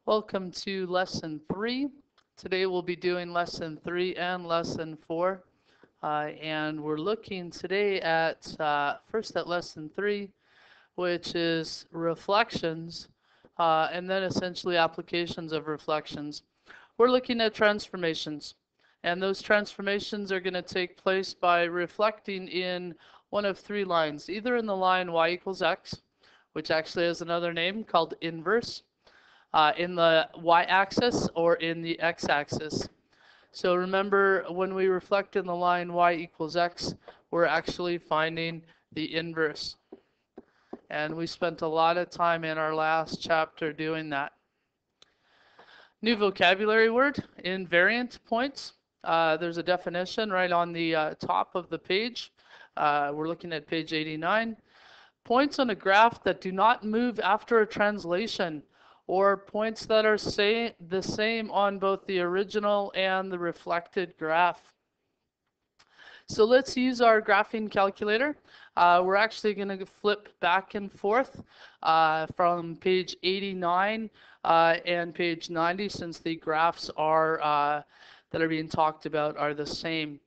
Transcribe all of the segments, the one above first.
Welcome to lesson 3. Today we'll be doing lesson 3 and lesson 4. And we're looking today at first at lesson 3, which is reflections, and then essentially applications of reflections. We're looking at transformations, and those transformations are going to take place by reflecting in one of 3 lines, either in the line y equals x, which actually has another name called inverse, in the y-axis or in the x-axis. So remember, when we reflect in the line y equals x, we're actually finding the inverse. And we spent a lot of time in our last chapter doing that. New vocabulary word, invariant points. There's a definition right on the top of the page. We're looking at page 89. Points on a graph that do not move after a translation, or points that are the same on both the original and the reflected graph. So let's use our graphing calculator. We're actually going to flip back and forth from page 89 and page 90, since the graphs are that are being talked about are the same.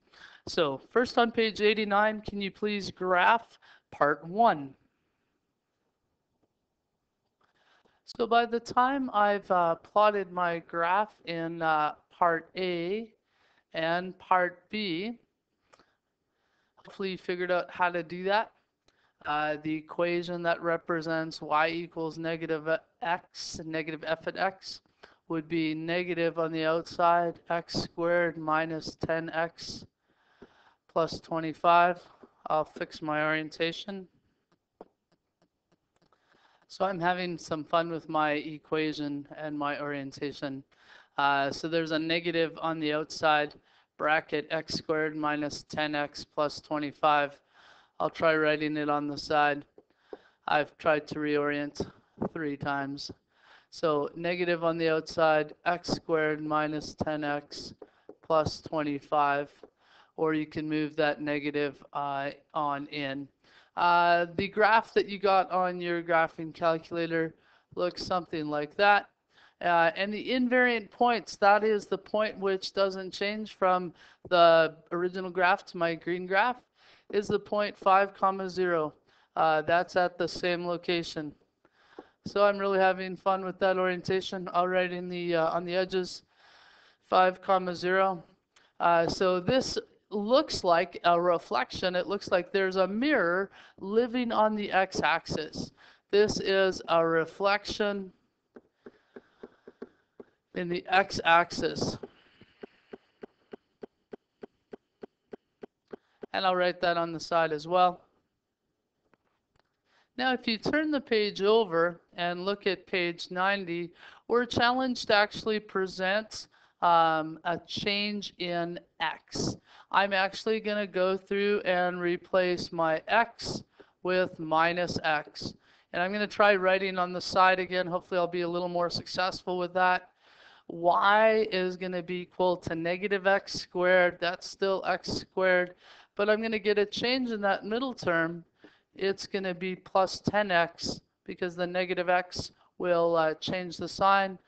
So first on page 89, can you please graph part 1? So by the time I've plotted my graph in part A and part B, hopefully you figured out how to do that. The equation that represents y equals negative x, negative f at x, would be negative on the outside, x squared minus 10x plus 25. I'll fix my orientation. So I'm having some fun with my equation and my orientation. So there's a negative on the outside, bracket x squared minus 10x plus 25. I'll try writing it on the side. I've tried to reorient 3 times. So negative on the outside, x squared minus 10x plus 25. Or you can move that negative on in. The graph that you got on your graphing calculator looks something like that. And the invariant points, that is the point which doesn't change from the original graph to my green graph, is the point 5, 0. That's at the same location. So I'm really having fun with that orientation. I'll write in the on the edges 5, 0. So this looks like a reflection. It looks like there's a mirror living on the x-axis. This is a reflection in the x-axis. And I'll write that on the side as well. Now, if you turn the page over and look at page 90, we're challenged to actually present a change in x. I'm actually going to go through and replace my x with minus x. And I'm going to try writing on the side again. Hopefully I'll be a little more successful with that. Y is going to be equal to negative x squared. That's still x squared. But I'm going to get a change in that middle term. It's going to be plus 10x, because the negative x will change the sign,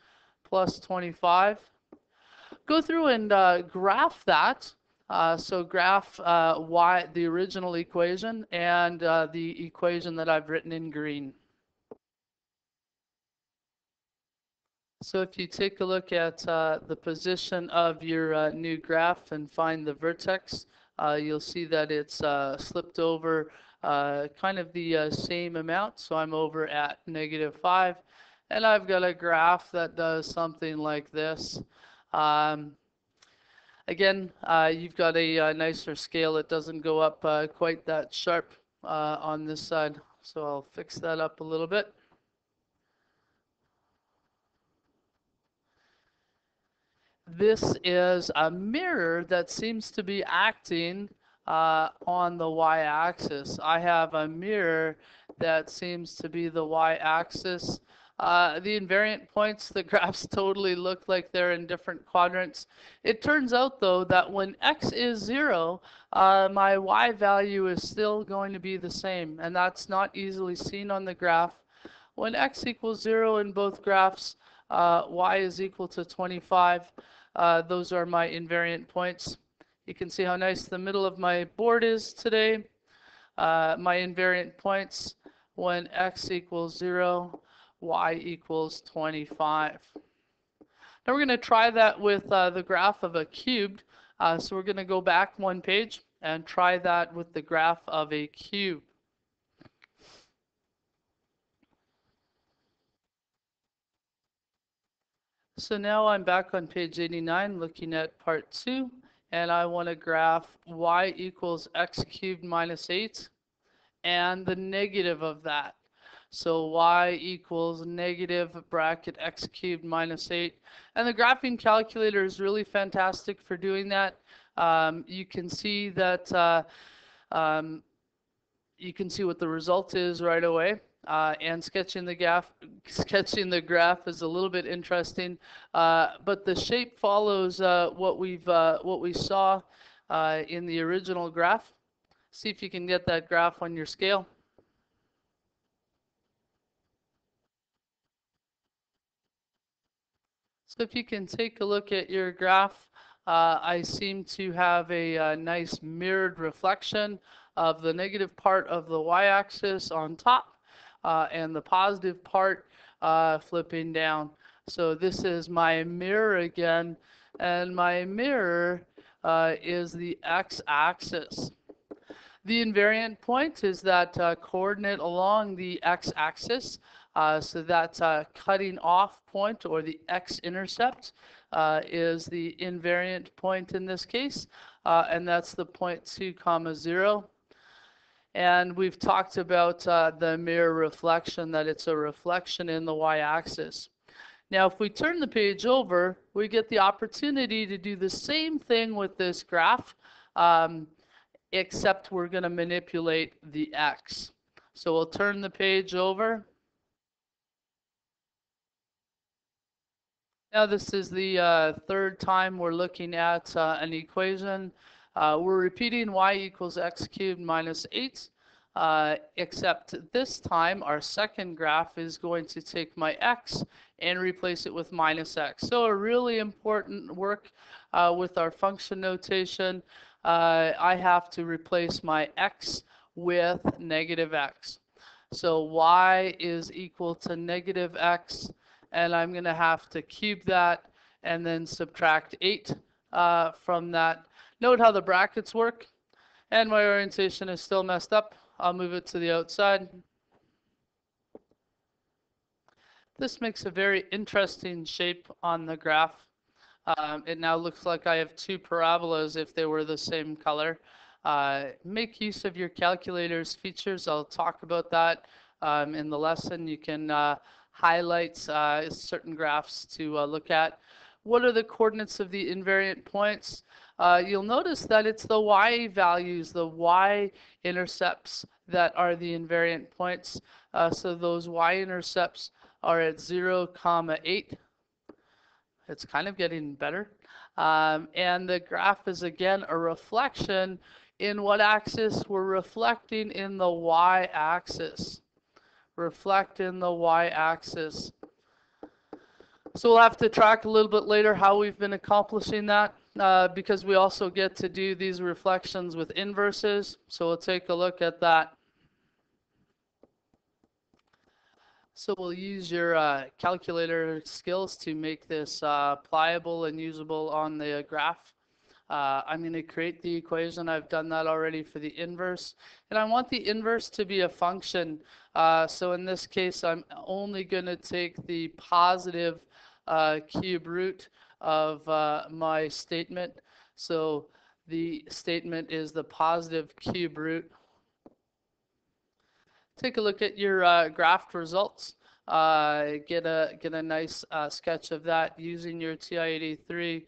plus 25. Go through and graph that. So graph y, the original equation, and the equation that I've written in green. So if you take a look at the position of your new graph and find the vertex, you'll see that it's slipped over kind of the same amount. So I'm over at negative 5, and I've got a graph that does something like this. Again, you've got a nicer scale. It doesn't go up quite that sharp on this side. So I'll fix that up a little bit. This is a mirror that seems to be acting on the y-axis. I have a mirror that seems to be the y-axis. The invariant points, the graphs totally look like they're in different quadrants. It turns out, though, that when x is 0, my y value is still going to be the same, and that's not easily seen on the graph. When x equals 0 in both graphs, y is equal to 25. Those are my invariant points. You can see how nice the middle of my board is today. My invariant points when x equals 0, y equals 25. Now we're going to try that with the graph of a cubed. So we're going to go back one page and try that with the graph of a cube. So now I'm back on page 89 looking at part 2, and I want to graph y equals x cubed minus 8 and the negative of that. So y equals negative bracket x cubed minus 8. And the graphing calculator is really fantastic for doing that. You can see that you can see what the result is right away. And sketching the graph is a little bit interesting, but the shape follows what we saw in the original graph. See if you can get that graph on your scale. So if you can take a look at your graph, I seem to have a nice mirrored reflection of the negative part of the y-axis on top and the positive part flipping down. So this is my mirror again, and my mirror is the x-axis. The invariant point is that coordinate along the x-axis. So that cutting off point, or the x-intercept, is the invariant point in this case, and that's the point 2, 0. And we've talked about the mirror reflection, that it's a reflection in the y-axis. Now, if we turn the page over, we get the opportunity to do the same thing with this graph, except we're going to manipulate the x. So we'll turn the page over. Now this is the third time we're looking at an equation. We're repeating y equals x cubed minus 8, except this time our second graph is going to take my x and replace it with minus x. So a really important work with our function notation. I have to replace my x with negative x. So y is equal to negative x, and I'm going to have to cube that and then subtract 8 from that. Note how the brackets work, and my orientation is still messed up. I'll move it to the outside. This makes a very interesting shape on the graph. It now looks like I have two parabolas if they were the same color. Make use of your calculator's features. I'll talk about that in the lesson. You can highlight certain graphs to look at. What are the coordinates of the invariant points? You'll notice that it's the y values, the y-intercepts, that are the invariant points. So those y-intercepts are at 0, 8. It's kind of getting better. And the graph is again a reflection. In what axis? We're reflecting in the y-axis. Reflect in the y-axis. So we'll have to track a little bit later how we've been accomplishing that, because we also get to do these reflections with inverses. So we'll take a look at that. So we'll use your calculator skills to make this pliable and usable on the graph. I'm going to create the equation. I've done that already for the inverse. And I want the inverse to be a function. So in this case, I'm only going to take the positive cube root of my statement. So the statement is the positive cube root. Take a look at your graphed results. Get a nice sketch of that using your TI-83.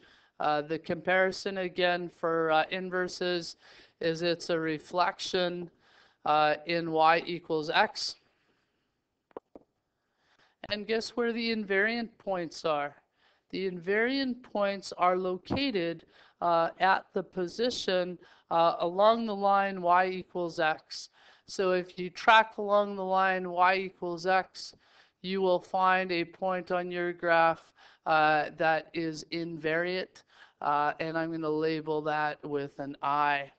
The comparison again for inverses is it's a reflection in y equals x. And guess where the invariant points are? The invariant points are located at the position along the line y equals x. So if you track along the line y equals x, you will find a point on your graph that is invariant, and I'm going to label that with an I.